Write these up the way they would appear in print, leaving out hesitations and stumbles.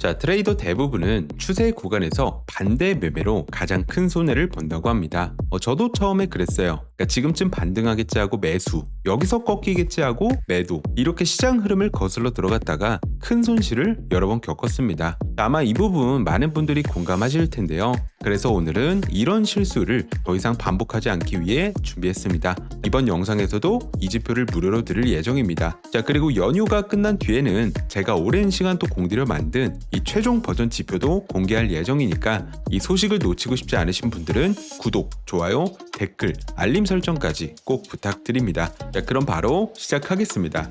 자, 트레이더 대부분은 추세 구간에서 반대 매매로 가장 큰 손해를 본다고 합니다. 저도 처음에 그랬어요. 그러니까 지금쯤 반등하겠지 하고 매수, 여기서 꺾이겠지 하고 매도, 이렇게 시장 흐름을 거슬러 들어갔다가 큰 손실을 여러 번 겪었습니다. 아마 이 부분 많은 분들이 공감하실 텐데요. 그래서 오늘은 이런 실수를 더 이상 반복하지 않기 위해 준비했습니다. 이번 영상에서도 이 지표를 무료로 드릴 예정입니다. 자, 그리고 연휴가 끝난 뒤에는 제가 오랜 시간 또 공들여 만든 이 최종 버전 지표도 공개할 예정이니까 이 소식을 놓치고 싶지 않으신 분들은 구독, 좋아요, 댓글, 알림 설정까지 꼭 부탁드립니다. 자, 그럼 바로 시작하겠습니다.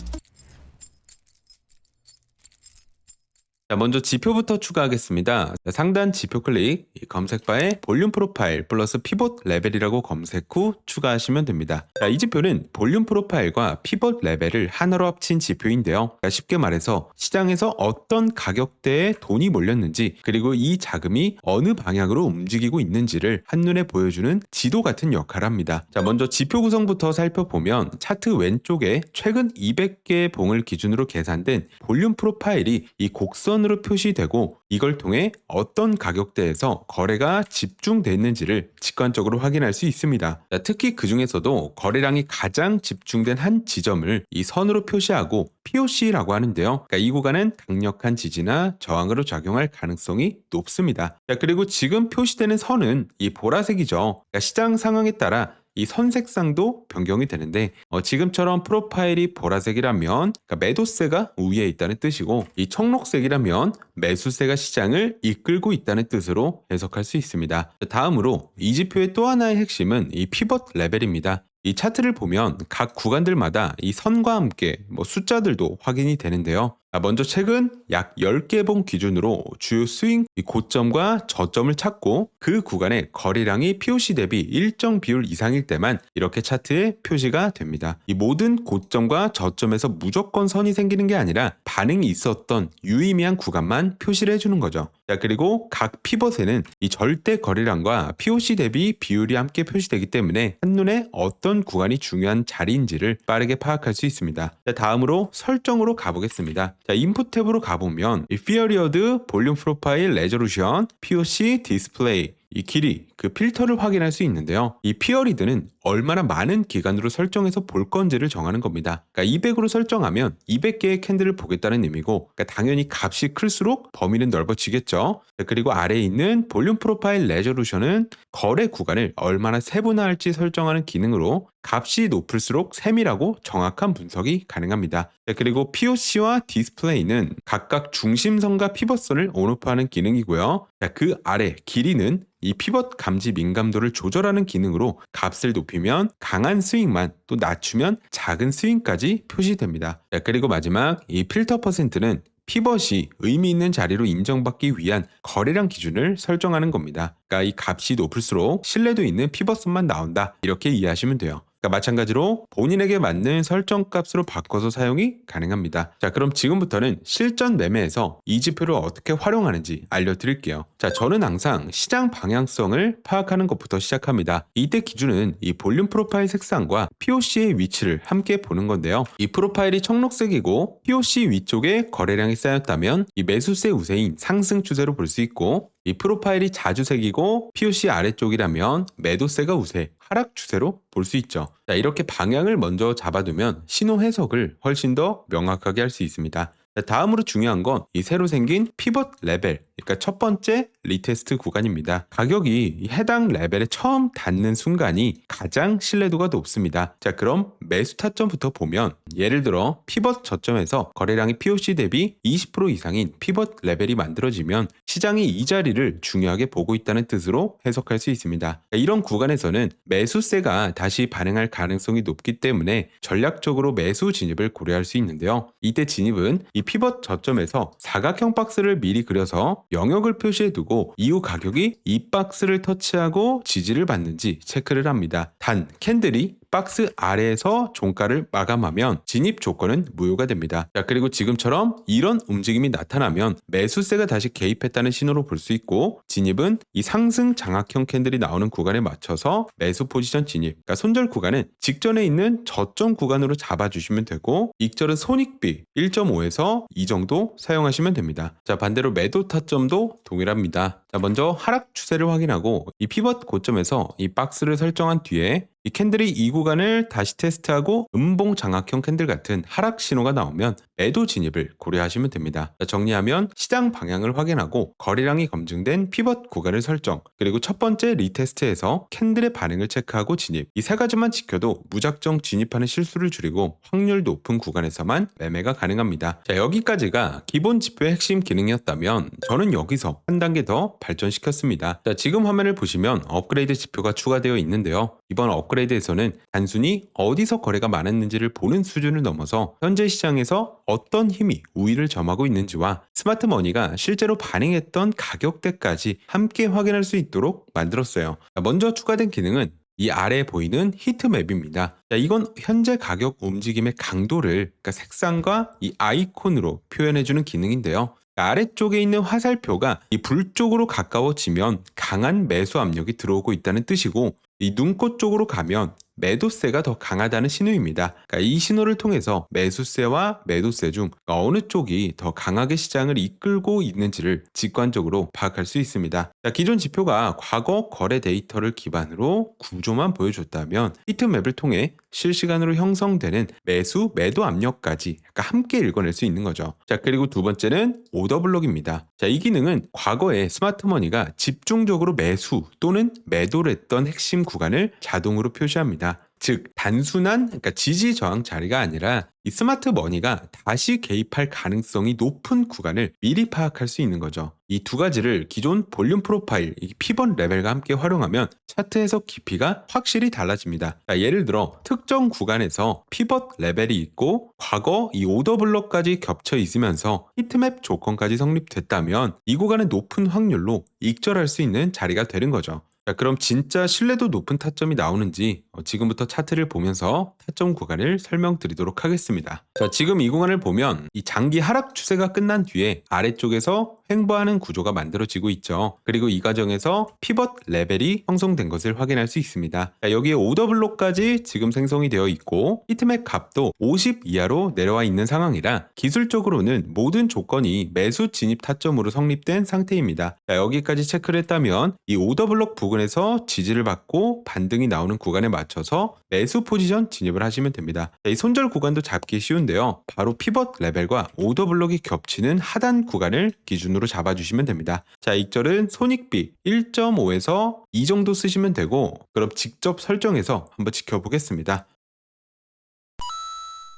자, 먼저 지표부터 추가하겠습니다. 자, 상단 지표 클릭, 검색바에 볼륨 프로파일 플러스 피벗 레벨이라고 검색 후 추가하시면 됩니다. 자, 이 지표는 볼륨 프로파일과 피벗 레벨을 하나로 합친 지표인데요. 그러니까 쉽게 말해서 시장에서 어떤 가격대에 돈이 몰렸는지, 그리고 이 자금이 어느 방향으로 움직이고 있는지를 한눈에 보여주는 지도 같은 역할을 합니다. 자, 먼저 지표 구성부터 살펴보면 차트 왼쪽에 최근 200개의 봉을 기준으로 계산된 볼륨 프로파일이 이 곡선 으로 표시되고, 이걸 통해 어떤 가격대에서 거래가 집중됐는지를 직관적으로 확인할 수 있습니다. 특히 그 중에서도 거래량이 가장 집중된 한 지점을 이 선으로 표시하고 POC라고 하는데요. 그러니까 이 구간은 강력한 지지나 저항으로 작용할 가능성이 높습니다. 그리고 지금 표시되는 선은 이 보라색이죠. 그러니까 시장 상황에 따라 이 선 색상도 변경이 되는데, 지금처럼 프로파일이 보라색이라면 그러니까 매도세가 우위에 있다는 뜻이고, 이 청록색이라면 매수세가 시장을 이끌고 있다는 뜻으로 해석할 수 있습니다. 다음으로 이 지표의 또 하나의 핵심은 이 피벗 레벨입니다. 이 차트를 보면 각 구간들마다 이 선과 함께 숫자들도 확인이 되는데요. 먼저 최근 약 10개 봉 기준으로 주요 스윙 고점과 저점을 찾고, 그 구간의 거래량이 POC 대비 일정 비율 이상일 때만 이렇게 차트에 표시가 됩니다. 이 모든 고점과 저점에서 무조건 선이 생기는 게 아니라 반응이 있었던 유의미한 구간만 표시를 해주는 거죠. 자, 그리고 각 피벗에는 이 절대 거래량과 POC 대비 비율이 함께 표시되기 때문에 한눈에 어떤 구간이 중요한 자리인지를 빠르게 파악할 수 있습니다. 자, 다음으로 설정으로 가보겠습니다. 자, 인풋 탭으로 가보면 이 피어리어드, 볼륨 프로파일, 레저루션, POC, 디스플레이, 이 길이, 그 필터를 확인할 수 있는데요. 이 피어리드는 얼마나 많은 기간으로 설정해서 볼 건지를 정하는 겁니다. 그러니까 200으로 설정하면 200개의 캔들을 보겠다는 의미고, 그러니까 당연히 값이 클수록 범위는 넓어지겠죠. 그리고 아래에 있는 볼륨 프로파일 레저루션은 거래 구간을 얼마나 세분화할지 설정하는 기능으로 값이 높을수록 세밀하고 정확한 분석이 가능합니다. 그리고 POC와 디스플레이는 각각 중심선과 피벗선을 온오프하는 기능이고요. 그 아래 길이는 이 피벗 감지 민감도를 조절하는 기능으로 값을 높이면 강한 스윙만, 또 낮추면 작은 스윙까지 표시됩니다. 그리고 마지막 이 필터 퍼센트는 피벗이 의미 있는 자리로 인정받기 위한 거래량 기준을 설정하는 겁니다. 그러니까 이 값이 높을수록 신뢰도 있는 피벗선만 나온다, 이렇게 이해하시면 돼요. 그러니까 마찬가지로 본인에게 맞는 설정 값으로 바꿔서 사용이 가능합니다. 자, 그럼 지금부터는 실전 매매에서 이 지표를 어떻게 활용하는지 알려드릴게요. 자, 저는 항상 시장 방향성을 파악하는 것부터 시작합니다. 이때 기준은 이 볼륨 프로파일 색상과 POC의 위치를 함께 보는 건데요. 이 프로파일이 청록색이고 POC 위쪽에 거래량이 쌓였다면 이 매수세 우세인 상승 추세로 볼 수 있고, 이 프로파일이 자주색이고 POC 아래쪽이라면 매도세가 우세, 하락 추세로 볼 수 있죠. 자, 이렇게 방향을 먼저 잡아두면 신호 해석을 훨씬 더 명확하게 할 수 있습니다. 다음으로 중요한 건 이 새로 생긴 피벗 레벨, 그러니까 첫 번째 리테스트 구간입니다. 가격이 해당 레벨에 처음 닿는 순간이 가장 신뢰도가 높습니다. 자, 그럼 매수 타점부터 보면, 예를 들어 피벗 저점에서 거래량이 POC 대비 20% 이상인 피벗 레벨이 만들어지면 시장이 이 자리를 중요하게 보고 있다는 뜻으로 해석할 수 있습니다. 이런 구간에서는 매수세가 다시 반응할 가능성이 높기 때문에 전략적으로 매수 진입을 고려할 수 있는데요. 이때 진입은 이 피벗 저점에서 사각형 박스를 미리 그려서 영역을 표시해두고 이후 가격이 이 박스를 터치하고 지지를 받는지 체크를 합니다. 단 캔들이 박스 아래에서 종가를 마감하면 진입 조건은 무효가 됩니다. 자, 그리고 지금처럼 이런 움직임이 나타나면 매수세가 다시 개입했다는 신호로 볼 수 있고, 진입은 이 상승 장악형 캔들이 나오는 구간에 맞춰서 매수 포지션 진입, 그러니까 손절 구간은 직전에 있는 저점 구간으로 잡아주시면 되고, 익절은 손익비 1.5에서 2 정도 사용하시면 됩니다. 자, 반대로 매도 타점도 동일합니다. 자, 먼저 하락 추세를 확인하고 이 피벗 고점에서 이 박스를 설정한 뒤에 이 캔들이 이 구간을 다시 테스트하고 음봉 장악형 캔들 같은 하락 신호가 나오면 매도 진입을 고려하시면 됩니다. 자, 정리하면 시장 방향을 확인하고 거래량이 검증된 피벗 구간을 설정, 그리고 첫 번째 리테스트에서 캔들의 반응을 체크하고 진입, 이 세 가지만 지켜도 무작정 진입하는 실수를 줄이고 확률 높은 구간에서만 매매가 가능합니다. 자, 여기까지가 기본 지표의 핵심 기능이었다면 저는 여기서 한 단계 더 발전시켰습니다. 자, 지금 화면을 보시면 업그레이드 지표가 추가되어 있는데요. 이번 업그레이드에서는 단순히 어디서 거래가 많았는지를 보는 수준을 넘어서 현재 시장에서 어떤 힘이 우위를 점하고 있는지와 스마트머니가 실제로 반영했던 가격대까지 함께 확인할 수 있도록 만들었어요. 먼저 추가된 기능은 이 아래에 보이는 히트맵입니다. 자, 이건 현재 가격 움직임의 강도를, 그러니까 색상과 이 아이콘으로 표현해주는 기능인데요. 아래쪽에 있는 화살표가 이 불 쪽으로 가까워지면 강한 매수 압력이 들어오고 있다는 뜻이고, 이 눈꽃 쪽으로 가면 매도세가 더 강하다는 신호입니다. 그러니까 이 신호를 통해서 매수세와 매도세 중 어느 쪽이 더 강하게 시장을 이끌고 있는지를 직관적으로 파악할 수 있습니다. 자, 기존 지표가 과거 거래 데이터를 기반으로 구조만 보여줬다면 히트맵을 통해 실시간으로 형성되는 매수, 매도 압력까지 함께 읽어낼 수 있는 거죠. 자, 그리고 두 번째는 오더블록입니다. 자, 이 기능은 과거에 스마트머니가 집중적으로 매수 또는 매도를 했던 핵심 구간을 자동으로 표시합니다. 즉 단순한, 그러니까 지지 저항 자리가 아니라 이 스마트 머니가 다시 개입할 가능성이 높은 구간을 미리 파악할 수 있는 거죠. 이 두 가지를 기존 볼륨 프로파일, 이 피벗 레벨과 함께 활용하면 차트 해석 깊이가 확실히 달라집니다. 자, 예를 들어 특정 구간에서 피벗 레벨이 있고 과거 이 오더 블럭까지 겹쳐 있으면서 히트맵 조건까지 성립됐다면 이 구간은 높은 확률로 익절할 수 있는 자리가 되는 거죠. 자, 그럼 진짜 신뢰도 높은 타점이 나오는지 지금부터 차트를 보면서 타점 구간을 설명드리도록 하겠습니다. 자, 지금 이 구간을 보면 이 장기 하락 추세가 끝난 뒤에 아래쪽에서 횡보하는 구조가 만들어지고 있죠. 그리고 이 과정에서 피벗 레벨이 형성된 것을 확인할 수 있습니다. 자, 여기에 오더블록까지 지금 생성이 되어 있고 히트맵 값도 50 이하로 내려와 있는 상황이라 기술적으로는 모든 조건이 매수 진입 타점으로 성립된 상태입니다. 자, 여기까지 체크를 했다면 이 오더블록 부근에서 지지를 받고 반등이 나오는 구간에 맞춰서 매수 포지션 진입을 하시면 됩니다. 자, 이 손절 구간도 잡기 쉬운데요. 바로 피벗 레벨과 오더블록이 겹치는 하단 구간을 기준으로 잡아주시면 됩니다. 자, 익절은 손익비 1.5에서 2 정도 쓰시면 되고, 그럼 직접 설정해서 한번 지켜보겠습니다.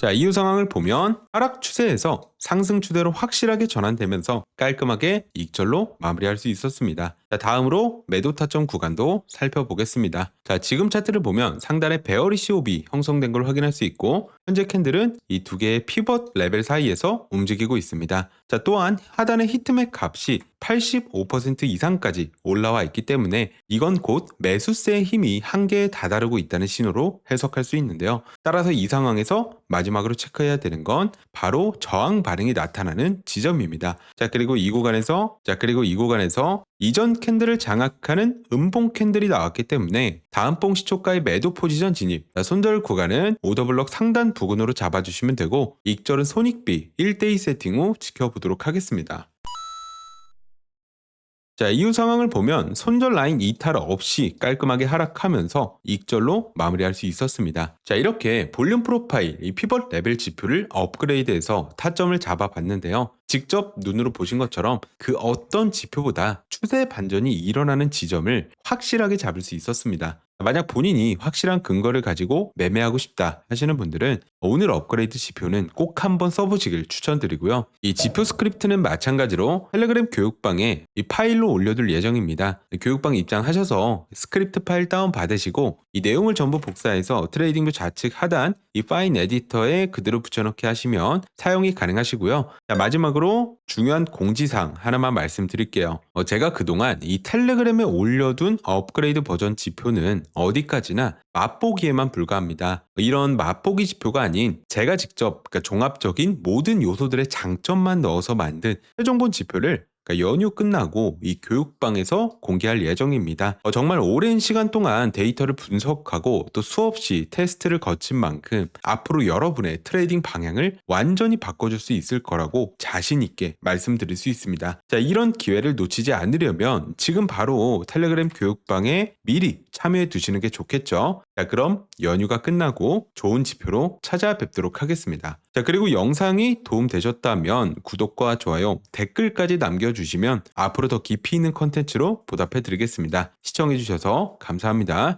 자, 이후 상황을 보면 하락 추세에서 상승 추세로 확실하게 전환되면서 깔끔하게 익절로 마무리할 수 있었습니다. 자, 다음으로 매도 타점 구간도 살펴보겠습니다. 자, 지금 차트를 보면 상단에 베어리시 오비 형성된 걸 확인할 수 있고, 현재 캔들은 이 두 개의 피벗 레벨 사이에서 움직이고 있습니다. 자, 또한 하단의 히트맥 값이 85% 이상까지 올라와 있기 때문에 이건 곧 매수세의 힘이 한계에 다다르고 있다는 신호로 해석할 수 있는데요. 따라서 이 상황에서 마지막으로 체크해야 되는 건 바로 저항 반응이 나타나는 지점입니다. 자, 그리고 이 구간에서 이전 캔들을 장악하는 음봉 캔들이 나왔기 때문에 다음 봉 시초가의 매도 포지션 진입, 손절 구간은 오더블럭 상단 부근으로 잡아주시면 되고, 익절은 손익비 1대2 세팅 후 지켜보도록 하겠습니다. 자, 이후 상황을 보면 손절 라인 이탈 없이 깔끔하게 하락하면서 익절로 마무리할 수 있었습니다. 자, 이렇게 볼륨 프로파일, 이 피벗 레벨 지표를 업그레이드해서 타점을 잡아봤는데요. 직접 눈으로 보신 것처럼 그 어떤 지표보다 추세 반전이 일어나는 지점을 확실하게 잡을 수 있었습니다. 만약 본인이 확실한 근거를 가지고 매매하고 싶다 하시는 분들은 오늘 업그레이드 지표는 꼭 한번 써보시길 추천드리고요. 이 지표 스크립트는 마찬가지로 텔레그램 교육방에 이 파일로 올려둘 예정입니다. 교육방 입장하셔서 스크립트 파일 다운 받으시고 이 내용을 전부 복사해서 트레이딩뷰 좌측 하단 이 파인 에디터에 그대로 붙여넣기 하시면 사용이 가능하시고요. 자, 마지막으로 중요한 공지사항 하나만 말씀드릴게요. 제가 그동안 이 텔레그램에 올려둔 업그레이드 버전 지표는 어디까지나 맛보기에만 불과합니다. 이런 맛보기 지표가 아닌 제가 직접 종합적인 모든 요소들의 장점만 넣어서 만든 최종본 지표를 연휴 끝나고 이 교육방에서 공개할 예정입니다. 정말 오랜 시간 동안 데이터를 분석하고 또 수없이 테스트를 거친 만큼 앞으로 여러분의 트레이딩 방향을 완전히 바꿔줄 수 있을 거라고 자신 있게 말씀드릴 수 있습니다. 자, 이런 기회를 놓치지 않으려면 지금 바로 텔레그램 교육방에 미리 참여해 두시는 게 좋겠죠. 자, 그럼 연휴가 끝나고 좋은 지표로 찾아뵙도록 하겠습니다. 자, 그리고 영상이 도움되셨다면 구독과 좋아요, 댓글까지 남겨주시면 앞으로 더 깊이 있는 컨텐츠로 보답해 드리겠습니다. 시청해 주셔서 감사합니다.